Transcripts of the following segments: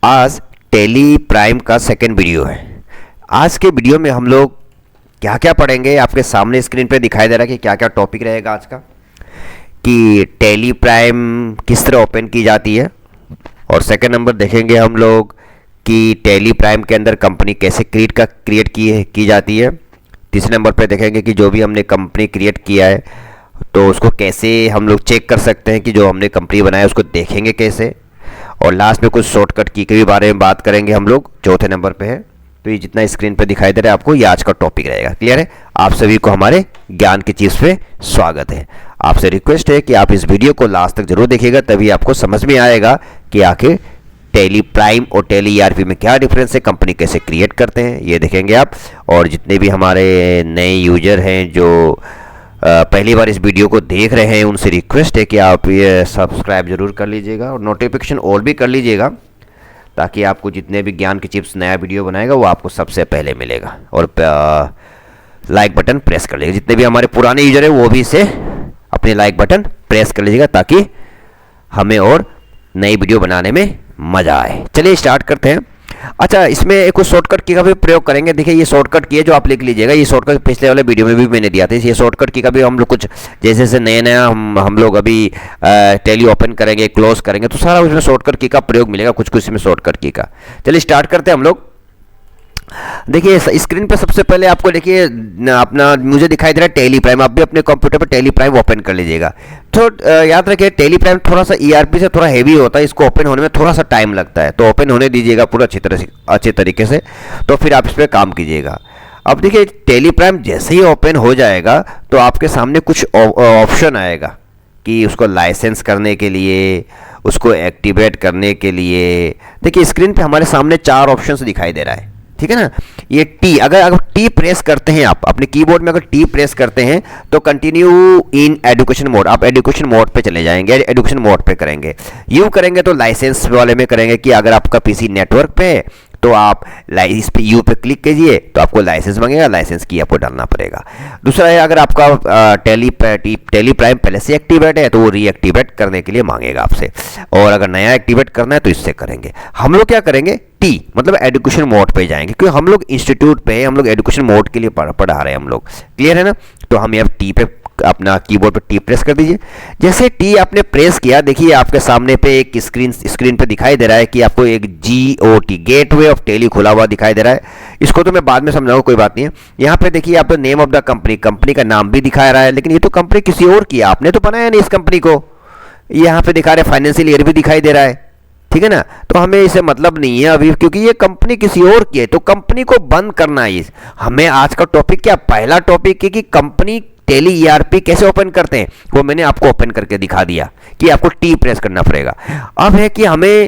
आज Tally Prime का second video है। आज के वीडियो में हम लोग क्या क्या पढ़ेंगे, आपके सामने स्क्रीन पे दिखाई दे रहा है कि क्या क्या टॉपिक रहेगा आज का, कि टेली प्राइम किस तरह ओपन की जाती है, और सेकंड नंबर देखेंगे हम लोग कि टेली प्राइम के अंदर कंपनी कैसे क्रिएट की जाती है। तीसरे नंबर पे देखेंगे कि जो भी हमने कंपनी क्रिएट किया है तो उसको कैसे हम लोग चेक कर सकते हैं कि जो हमने कंपनी बनाया उसको देखेंगे कैसे, और लास्ट में कुछ शॉर्टकट की के बारे में बात करेंगे हम लोग, चौथे नंबर पे है। तो ये जितना स्क्रीन पे दिखाई दे रहा है आपको, ये आज का टॉपिक रहेगा। क्लियर है? आप सभी को हमारे ज्ञान की चीज़ पे स्वागत है। आपसे रिक्वेस्ट है कि आप इस वीडियो को लास्ट तक जरूर देखिएगा, तभी आपको समझ में आएगा कि आखिर टेली प्राइम और टेली ईआरपी में क्या डिफरेंस है, कंपनी कैसे क्रिएट करते हैं, ये देखेंगे आप। और जितने भी हमारे नए यूजर हैं जो पहली बार इस वीडियो को देख रहे हैं, उनसे रिक्वेस्ट है कि आप ये सब्सक्राइब जरूर कर लीजिएगा और नोटिफिकेशन ऑल भी कर लीजिएगा, ताकि आपको जितने भी ज्ञान की चिप्स नया वीडियो बनाएगा वो आपको सबसे पहले मिलेगा। और लाइक बटन प्रेस कर लीजिएगा। जितने भी हमारे पुराने यूजर हैं वो भी इसे अपने लाइक बटन प्रेस कर लीजिएगा, ताकि हमें और नई वीडियो बनाने में मज़ा आए। चलिए स्टार्ट करते हैं। अच्छा, इसमें एक शॉर्टकट की का भी प्रयोग करेंगे। देखिए, ये शॉर्टकट की है जो आप लिख लीजिएगा। ये शॉर्टकट पिछले वाले वीडियो में भी मैंने दिया था। ये शॉर्टकट की का भी हम लोग कुछ जैसे जैसे नया हम लोग अभी टेली ओपन करेंगे, क्लोज करेंगे, तो सारा उसमें शॉर्टकट की का प्रयोग मिलेगा, कुछ कुछ इसमें शॉर्टकट की का। चलिए स्टार्ट करते हैं हम लोग। देखिए स्क्रीन पे सबसे पहले आपको देखिए अपना मुझे दिखाई दे रहा है टेली प्राइम। आप भी अपने कंप्यूटर पर टेली प्राइम ओपन कर लीजिएगा। तो याद रखिए, टेली प्राइम थोड़ा सा ईआरपी से थोड़ा हेवी होता है, इसको ओपन होने में थोड़ा सा टाइम लगता है, तो ओपन होने दीजिएगा पूरा अच्छे तरीके से, तो फिर आप इस पर काम कीजिएगा। अब देखिए, टेली प्राइम जैसे ही ओपन हो जाएगा तो आपके सामने कुछ ऑप्शन आएगा कि उसको लाइसेंस करने के लिए, उसको एक्टिवेट करने के लिए। देखिए स्क्रीन पे हमारे सामने 4 ऑप्शन दिखाई दे रहा है, ठीक है ना। ये टी, अगर टी प्रेस करते हैं आप अपने कीबोर्ड में, अगर टी प्रेस करते हैं तो कंटिन्यू इन एजुकेशन मोड, आप एजुकेशन मोड पे चले जाएंगे, एजुकेशन मोड पे करेंगे। यू करेंगे तो लाइसेंस वाले में करेंगे कि अगर आपका पीसी नेटवर्क पे है तो आप इस पे यू पे क्लिक कीजिए तो आपको लाइसेंस मांगेगा, लाइसेंस की आपको डालना पड़ेगा। दूसरा है, अगर आपका टेली प्राइम पहले से एक्टिवेट है तो वो रीएक्टिवेट करने के लिए मांगेगा आपसे, और अगर नया एक्टिवेट करना है तो इससे करेंगे। हम लोग क्या करेंगे, टी मतलब एजुकेशन मोड पे जाएंगे, क्योंकि हम लोग इंस्टीट्यूट पे, हम लोग एजुकेशन मोड के लिए पढ़ा रहे हैं हम लोग। क्लियर है ना? तो हम यहाँ टी पे अपना कीबोर्ड पे टी प्रेस कर दीजिए। जैसे टी आपने प्रेस किया, देखिए आपके सामने पे एक स्क्रीन पे दिखाई दे रहा है कि आपको एक GOT गेटवे ऑफ टेली खुला हुआ दिखाई दे रहा है। इसको तो मैं बाद में समझाऊंगा, कोई बात नहीं है। यहाँ पे देखिए आप नेम ऑफ द कंपनी का नाम भी दिखा रहा है, लेकिन ये तो कंपनी किसी और की है, आपने तो बनाया नहीं इस कंपनी को। यहाँ पे दिखा रहे फाइनेंशियल ईयर भी दिखाई दे रहा है, ठीक है ना। तो हमें इसे मतलब नहीं है अभी, क्योंकि ये कंपनी किसी और की है, तो कंपनी को बंद करना है। हमें आज का टॉपिक क्या, पहला टॉपिक है कि कंपनी टेली ईआरपी कैसे ओपन करते हैं, वो मैंने आपको ओपन करके दिखा दिया कि आपको टी प्रेस करना पड़ेगा। अब है कि हमें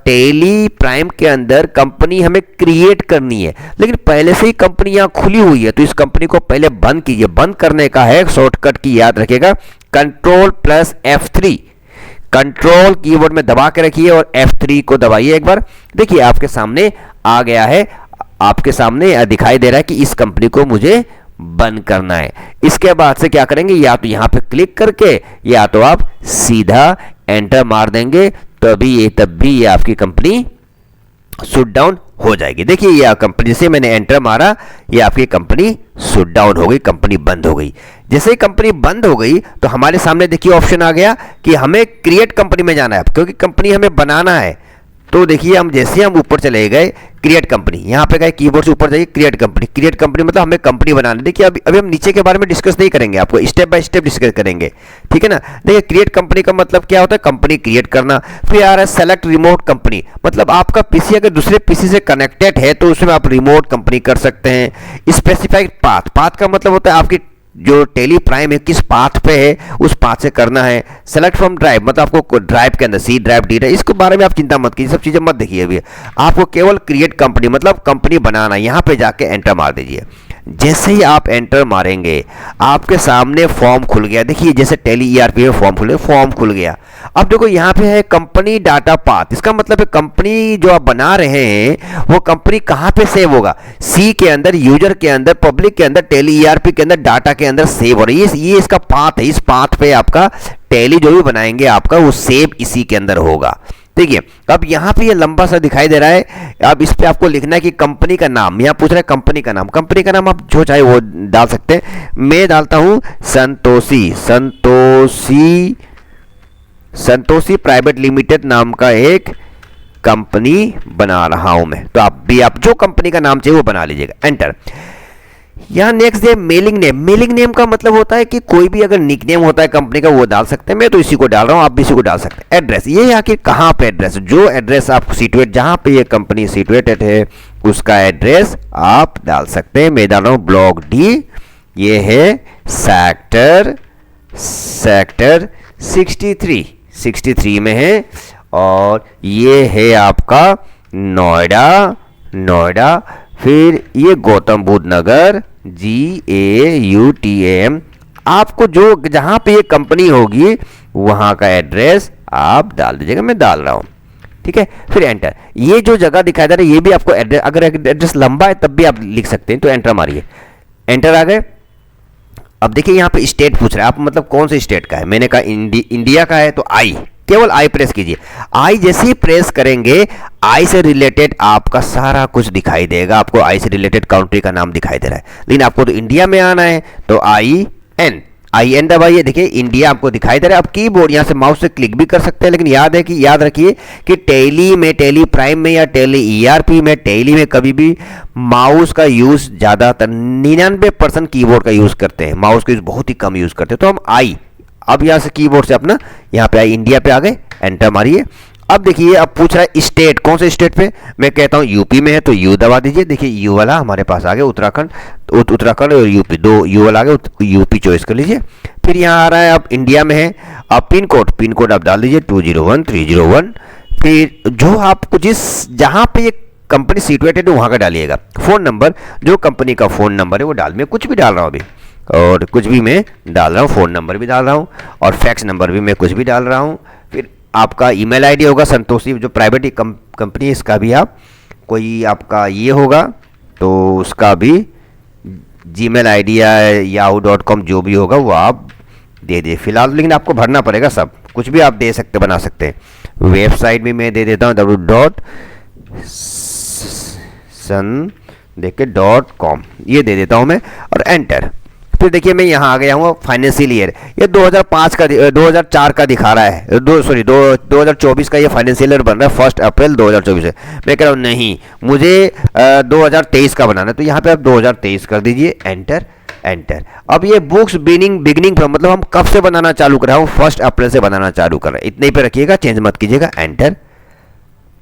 टेली प्राइम के अंदर कंपनी हमें क्रिएट करनी है, लेकिन पहले से ही कंपनी यहाँ खुली हुई है, तो इस कंपनी को पहले बंद कीजिए। बंद करने का है शॉर्टकट की, याद रखिएगा, Ctrl+F3। कंट्रोल कीबोर्ड में दबा के रखिए और F3 को दबाइए एक बार। देखिए आपके सामने आ गया है, आपके सामने दिखाई दे रहा है कि इस कंपनी को मुझे बंद करना है। इसके बाद से क्या करेंगे, या तो यहां पे क्लिक करके, या तो आप सीधा एंटर मार देंगे, तब भी ये आपकी कंपनी शट डाउन हो जाएगी। देखिए ये कंपनी से मैंने एंटर मारा, ये आपकी कंपनी शट डाउन हो गई, कंपनी बंद हो गई। जैसे ही कंपनी बंद हो गई तो हमारे सामने देखिए ऑप्शन आ गया कि हमें क्रिएट कंपनी में जाना है, क्योंकि कंपनी हमें बनाना है। तो देखिए हम जैसे हम ऊपर चले गए, क्रिएट कंपनी, यहाँ पे गए कीबोर्ड से ऊपर जाइए, क्रिएट कंपनी मतलब हमें कंपनी बनाना है। देखिए अभी हम नीचे के बारे में डिस्कस नहीं करेंगे, आपको स्टेप बाय स्टेप डिस्कस करेंगे, ठीक है ना। देखिए क्रिएट कंपनी का मतलब क्या होता है, कंपनी क्रिएट करना। फिर आ रहा है सेलेक्ट रिमोट कंपनी, मतलब आपका पीसी अगर दूसरे पीसी से कनेक्टेड है तो उसमें आप रिमोट कंपनी कर सकते हैं। स्पेसिफाइड पाथ का मतलब होता है आपकी जो टेली प्राइम है किस पाथ पे है, उस पाथ से करना है। सेलेक्ट फ्रॉम ड्राइव मतलब आपको ड्राइव के अंदर सी ड्राइव, डी ड्राइव, इसके बारे में आप चिंता मत कीजिए, सब चीजें मत देखिए अभी। आपको केवल क्रिएट कंपनी मतलब कंपनी बनाना, यहाँ पे जाके एंटर मार दीजिए। जैसे ही आप एंटर मारेंगे आपके सामने फॉर्म खुल गया। देखिए जैसे टेली ईआरपी में फॉर्म खुल गया। अब देखो यहाँ पे है कंपनी डाटा पाथ, इसका मतलब है कंपनी जो आप बना रहे हैं वो कंपनी कहाँ पे सेव होगा, सी के अंदर, यूजर के अंदर, पब्लिक के अंदर, टेली ईआरपी के अंदर, डाटा के अंदर सेव हो रही है। ये इसका पाथ है, इस पाथ पे आपका टेली जो भी बनाएंगे आपका वो सेव इसी के अंदर होगा। देखिए अब यहाँ पे ये लंबा सा दिखाई दे रहा है, अब इस पे आपको लिखना है कि कंपनी का नाम, यहाँ पूछ रहा है कंपनी का नाम। कंपनी का नाम आप जो चाहे वो डाल सकते हैं। मैं डालता हूँ संतोषी, संतोषी प्राइवेट लिमिटेड नाम का एक कंपनी बना रहा हूं मैं। तो आप जो कंपनी का नाम चाहिए वो बना लीजिएगा, एंटर। यहाँ नेक्स्ट है मेलिंग नेम। मेलिंग नेम का मतलब होता है कि कोई भी अगर निकनेम होता है कंपनी का वो डाल सकते हैं। मैं तो इसी को डाल रहा हूँ, आप भी इसी को डाल सकते हैं। एड्रेस, ये आखिर कहाँ पे एड्रेस, जो एड्रेस आप सिचुएट, जहाँ पे ये कंपनी सिचुएटेड है उसका एड्रेस आप डाल सकते हैं। मैं डाल रहा हूँ ब्लॉक डी, ये है सेक्टर 63 में है, और ये है आपका नोएडा। फिर ये गौतम बुद्ध नगर, GAUTAM। आपको जो जहाँ पे ये कंपनी होगी वहाँ का एड्रेस आप डाल दीजिएगा, मैं डाल रहा हूँ, ठीक है। फिर एंटर। ये जो जगह दिखाई दे रहा है ये भी आपको एड्रेस, अगर एड्रेस लंबा है तब भी आप लिख सकते हैं, तो एंटर मारिए। एंटर आ गए। अब देखिए यहाँ पे स्टेट पूछ रहा है, आप मतलब कौन से स्टेट का है। मैंने कहा इंडिया का है, तो आई, केवल आई प्रेस कीजिए। आई जैसे ही प्रेस करेंगे आई से रिलेटेड आपका सारा कुछ दिखाई देगा। आपको आई से रिलेटेड कंट्री का नाम दिखाई दे रहा है, लेकिन आपको तो इंडिया में आना है, तो आई एन दबाइए। देखिए इंडिया आपको दिखाई दे रहा है। आप कीबोर्ड यहाँ से माउस से क्लिक भी कर सकते हैं, लेकिन याद रखिए कि टैली में, टैली प्राइम में या टैली ERP में, टैली में कभी भी माउस का यूज़ ज़्यादातर 99% कीबोर्ड का यूज़ करते हैं, माउस का यूज़ बहुत ही कम यूज़ करते हैं। तो हम आई, अब यहाँ से कीबोर्ड से अपना यहाँ पे आई, इंडिया पे आ गए, एंटर मारिए। अब देखिए अब पूछ रहा है स्टेट, कौन से स्टेट पे। मैं कहता हूँ यूपी में है, तो यू दबा दीजिए। देखिए यू वाला हमारे पास आ गया, उत्तराखंड और यूपी, दो यू वाला आ गया, यूपी चॉइस कर लीजिए। फिर यहाँ आ रहा है अब इंडिया में है। अब पिन कोड आप डाल दीजिए 201301। फिर जो आपको जहाँ पे ये कंपनी सिचुएटेड है वहाँ का डालिएगा। फ़ोन नंबर, जो कंपनी का फ़ोन नंबर है वो डाल, मैं कुछ भी डाल रहा हूँ अभी, और कुछ भी मैं डाल रहा हूँ, फ़ोन नंबर भी डाल रहा हूँ, और फैक्स नंबर भी मैं कुछ भी डाल रहा हूँ। फिर आपका ईमेल आईडी होगा संतोषी, जो प्राइवेट कंपनी है इसका भी आप कोई आपका ये होगा तो उसका भी जीमेल आईडी या yahoo.com जो भी होगा वो आप दे दीजिए फिलहाल, लेकिन आपको भरना पड़ेगा सब कुछ भी आप दे सकते, बना सकते हैं। वेबसाइट भी मैं दे देता हूँ www.sun.com, ये दे देता हूँ मैं, और एंटर। फिर देखिए मैं यहाँ आ गया हूँ फाइनेंशियल ईयर, ये 2004 का दिखा रहा है, 2024 का ये फाइनेंशियल ईयर बन रहा है, 1 अप्रैल 2024 है। मैं कह रहा हूँ नहीं, मुझे 2023 का बनाना है, तो यहाँ पे आप 2023 कर दीजिए, एंटर। अब ये बुक्स बिगिनिंग फ्रॉम, मतलब हम कब से बनाना चालू कर रहा हूँ, 1 अप्रैल से बनाना चालू कर रहे हैं, इतने ही पे रखिएगा, चेंज मत कीजिएगा, एंटर।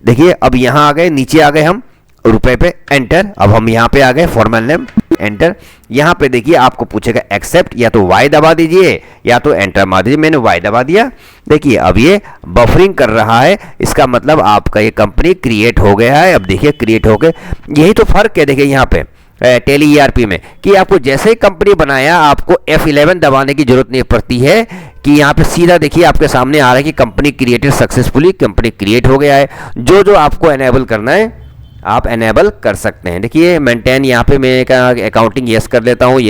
देखिए अब यहाँ आ गए, नीचे आ गए हम रुपए पे, एंटर। अब हम यहाँ पे आ गए फॉर्मल नेम, एंटर। यहाँ पे देखिए आपको पूछेगा एक्सेप्ट, या तो वाई दबा दीजिए या तो एंटर मार दीजिए, मैंने वाई दबा दिया। देखिए अब ये बफरिंग कर रहा है, इसका मतलब आपका ये कंपनी क्रिएट हो गया है। अब देखिए क्रिएट हो गए, यही तो फर्क है देखिए यहाँ पे टैली ERP में, कि आपको जैसे ही कंपनी बनाया आपको F11 दबाने की जरूरत नहीं पड़ती है, कि यहाँ पे सीधा देखिए आपके सामने आ रहा है कि company created successfully, company create हो गया है। जो आपको एनेबल करना है आप एनेबल कर सकते हैं। देखिए मेंटेन, यहाँ पे मैं अकाउंटिंग यस कर लेता हूँ,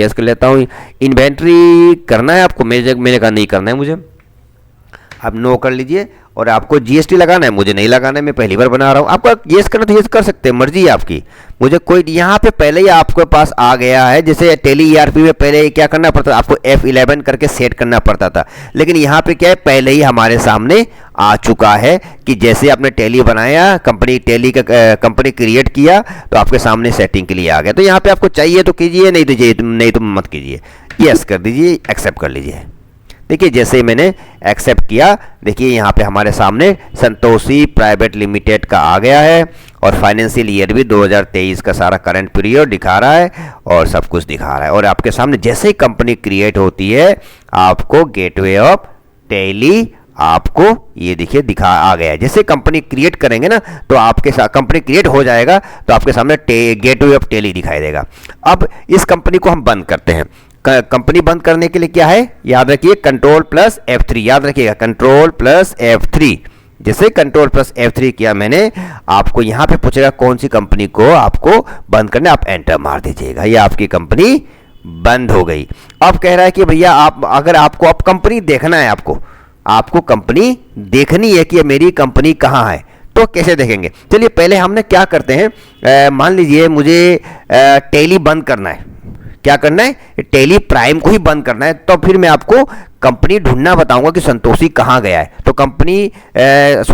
इन्वेंट्री करना है आपको, मैंने कहा नहीं करना है मुझे, आप नो कर लीजिए। और आपको GST लगाना है, मुझे नहीं लगाना है, मैं पहली बार बना रहा हूँ। आपको येस करना तो येस कर सकते हैं, मर्जी है आपकी, मुझे कोई, यहाँ पे पहले ही आपके पास आ गया है। जैसे टैली ERP में पहले क्या करना पड़ता था, आपको F11 करके सेट करना पड़ता था, लेकिन यहाँ पे क्या है, पहले ही हमारे सामने आ चुका है कि जैसे आपने टैली बनाया, कंपनी क्रिएट किया तो आपके सामने सेटिंग के लिए आ गया। तो यहाँ पे आपको चाहिए तो कीजिए, नहीं तो मत कीजिए, यस कर दीजिए, एक्सेप्ट कर लीजिए। देखिए जैसे मैंने एक्सेप्ट किया, देखिए यहाँ पे हमारे सामने संतोषी प्राइवेट लिमिटेड का आ गया है, और फाइनेंशियल ईयर भी 2023 का सारा करंट पीरियड दिखा रहा है, और सब कुछ दिखा रहा है। और आपके सामने जैसे ही कंपनी क्रिएट होती है आपको गेटवे ऑफ टैली आपको ये देखिए आ गया है। जैसे कंपनी क्रिएट करेंगे ना तो आपके साथ कंपनी क्रिएट हो जाएगा, तो आपके सामने गेटवे ऑफ टैली दिखाई देगा। अब इस कंपनी को हम बंद करते हैं। कंपनी बंद करने के लिए क्या है, याद रखिए Ctrl+F3, याद रखिएगा Ctrl+F3। जैसे Ctrl+F3 किया मैंने, आपको यहाँ पे पूछेगा कौन सी कंपनी को आपको बंद करना है, आप एंटर मार दीजिएगा, ये आपकी कंपनी बंद हो गई। अब कह रहा है कि भैया आप, अगर आपको अब कंपनी देखना है, आपको कंपनी देखनी है कि मेरी कंपनी कहाँ है। तो कैसे देखेंगे, चलिए पहले हमने क्या करते हैं, मान लीजिए मुझे टैली बंद करना है। क्या करना है, टैली प्राइम को ही बंद करना है। तो फिर मैं आपको कंपनी ढूंढना बताऊंगा कि संतोषी कहाँ गया है। तो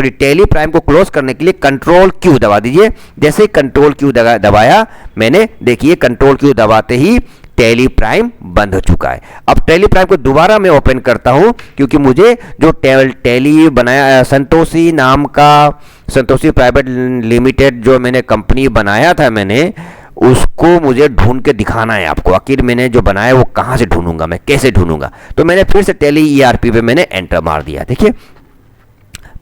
टैली प्राइम को क्लोज करने के लिए कंट्रोल क्यू दबा दीजिए। जैसे कंट्रोल क्यू दबाया मैंने, देखिए कंट्रोल क्यू दबाते ही टैली प्राइम बंद हो चुका है। अब टैली प्राइम को दोबारा मैं ओपन करता हूं, क्योंकि मुझे जो टैली बनाया संतोषी नाम का, संतोषी प्राइवेट लिमिटेड जो मैंने कंपनी बनाया था, मैंने उसको मुझे ढूंढ के दिखाना है आपको। आखिर मैंने जो बनाया है वो कहाँ से ढूंढूंगा, मैं कैसे ढूंढूंगा। तो मैंने फिर से टैली ईआरपी पे मैंने एंटर मार दिया। देखिए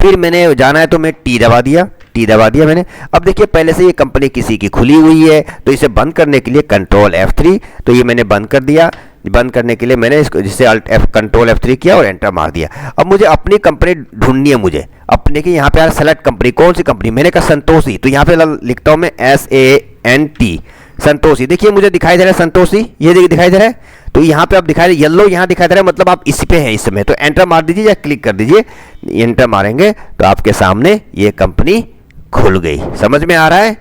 फिर मैंने जाना है तो मैं टी दबा दिया मैंने। अब देखिए पहले से ये कंपनी किसी की खुली हुई है, तो इसे बंद करने के लिए कंट्रोल F3, तो ये मैंने बंद कर दिया। बंद करने के लिए मैंने इसको जिससे कंट्रोल F3 किया और एंटर मार दिया। अब मुझे अपनी कंपनी ढूंढनी है, मुझे अपने की यहाँ पे सेलेक्ट कंपनी, कौन सी कंपनी, मैंने कहा संतोषी। तो यहाँ पे लिखता हूँ मैं SANT संतोषी। देखिए मुझे दिखाई दे रहा है संतोषी, ये देखिए दिखाई दे रहा है। तो यहाँ पे आप दिखाई दे येलो यहाँ दिखाई दे रहा है, मतलब आप इस पे हैं इस समय। तो एंटर मार दीजिए या क्लिक कर दीजिए। एंटर मारेंगे तो आपके सामने ये कंपनी खुल गई। समझ में आ रहा है।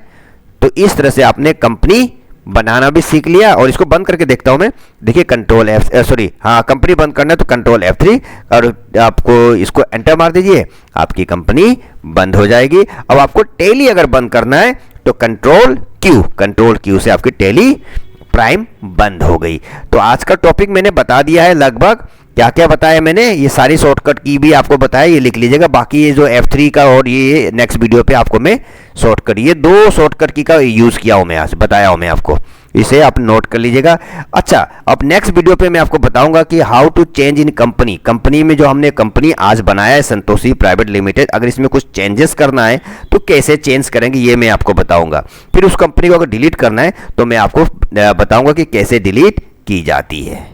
तो इस तरह से आपने कंपनी बनाना भी सीख लिया। और इसको बंद करके देखता हूं मैं। देखिए कंपनी बंद करना है तो कंट्रोल F3 और आपको इसको एंटर मार दीजिए, आपकी कंपनी बंद हो जाएगी। अब आपको टैली अगर बंद करना है तो कंट्रोल क्यू से आपकी टैली प्राइम बंद हो गई। तो आज का टॉपिक मैंने बता दिया है लगभग, क्या क्या बताया मैंने, ये सारी शॉर्टकट की भी आपको बताया, ये लिख लीजिएगा। बाकी ये जो F3 का और ये नेक्स्ट वीडियो पे आपको मैं शॉर्टकट, ये 2 शॉर्टकट की का यूज़ किया हूँ मैं, आज बताया हूँ मैं आपको, इसे आप नोट कर लीजिएगा। अच्छा, अब नेक्स्ट वीडियो पे मैं आपको बताऊंगा कि how to change in company में जो हमने कंपनी आज बनाया है संतोषी प्राइवेट लिमिटेड, अगर इसमें कुछ चेंजेस करना है तो कैसे चेंज करेंगे ये मैं आपको बताऊंगा। फिर उस कंपनी को अगर डिलीट करना है तो मैं आपको बताऊंगा कि कैसे डिलीट की जाती है।